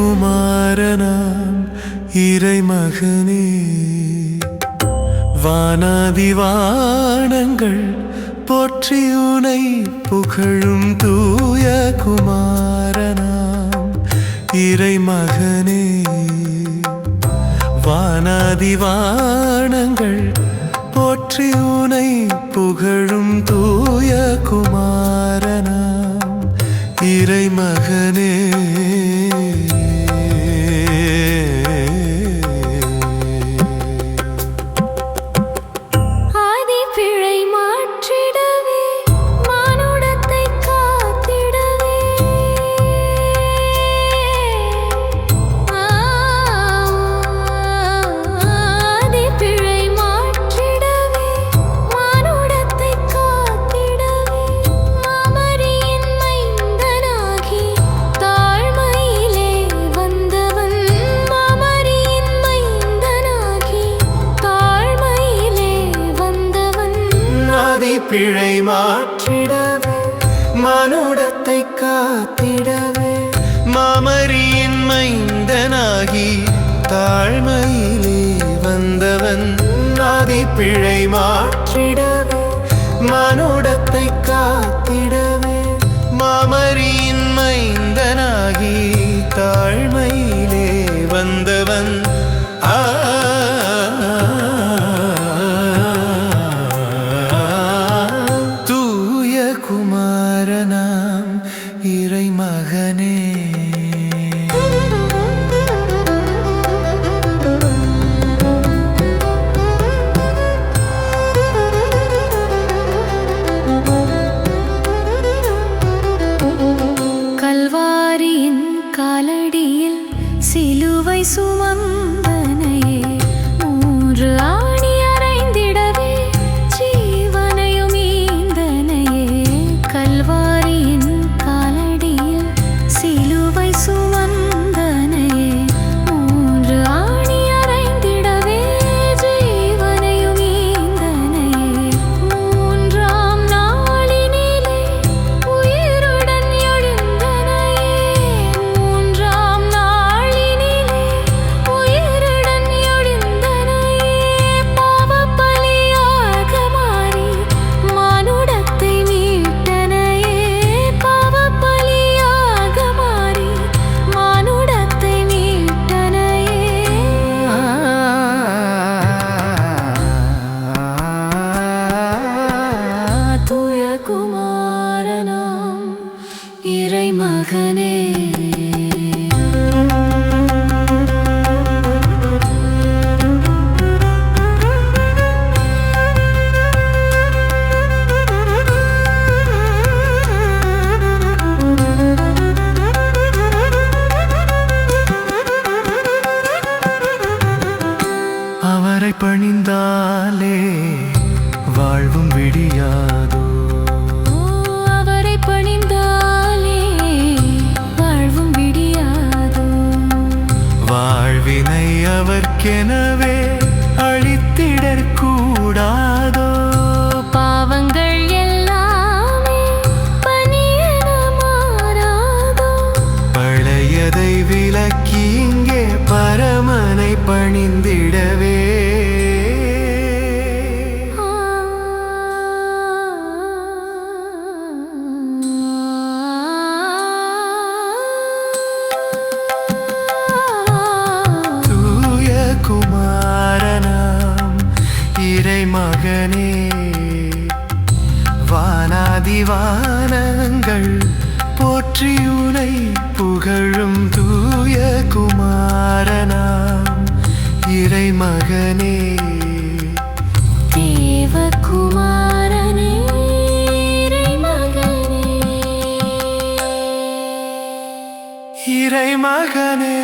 குமாரனாம் இறைமகனே, வானாதி வானங்கள் போற்றி உனை புகழும் தூய குமாரனாம் இறைமகனே, வானாதி வானங்கள் போற்றி உனை புகழும் தூய குமாரனாம் இறைமகனே. பிழை மாற்றிடவே மானுடத்தை காத்திடவே மாமரியின் மைந்தனாகி தாழ்மையிலே வந்தவன். ஆதி பிழை மாற்றிடவே மானுடத்தை காத்திடவே மாமரியின் மைந்தனாகி தாழ்மையிலே வந்தவன். குமாரனாம் இறைமகனே. கல்வாரியின் காலடியில் சிலுவை சுமந்தனையே, மூன்று ஆணி அறைந்திடவே ஜீவனையும் ஈந்தனையே. கல்வாரியின் காலடியில் சிலுவை சுமந்தனையே, மூன்று ஆணி அறைந்திடவே ஜீவனையும் ஈந்தனையே. மூன்றாம் நாளினிலே உயிருடன் எழுந்தனையே, மூன்றாம் நாளினிலே உயிருடன் எழுந்தனையே. பாவப் பலியாக மாறி மானுடத்தை மீட்டனையே, பாவப் பலியாக மாறி மானுடத்தை மீட்டனையே. தூய குமாரனாம் இறைமகனே. அவரை பணிந்தாலே வாழ்வும் விடியாதோ, அவரை பணிந்தாலே வாழ்வும் விடியாதோ. வாழ்வினை அவர்க்கெனவே அழித்திடக்கூடாதோ. பாவங்கள் எல்லாமே பணியென மாறாதோ. பழையதை விலக்கி இங்கே பரமனை பணிந்திடவே. தூய குமாரனாம் இறைமகனே, வானாதி வானங்கள் போற்றி உனை புகழும் தூய குமாரனாம் இறைமகனே. தேவகுமாரனே இறைமகனே, இறைமகனே.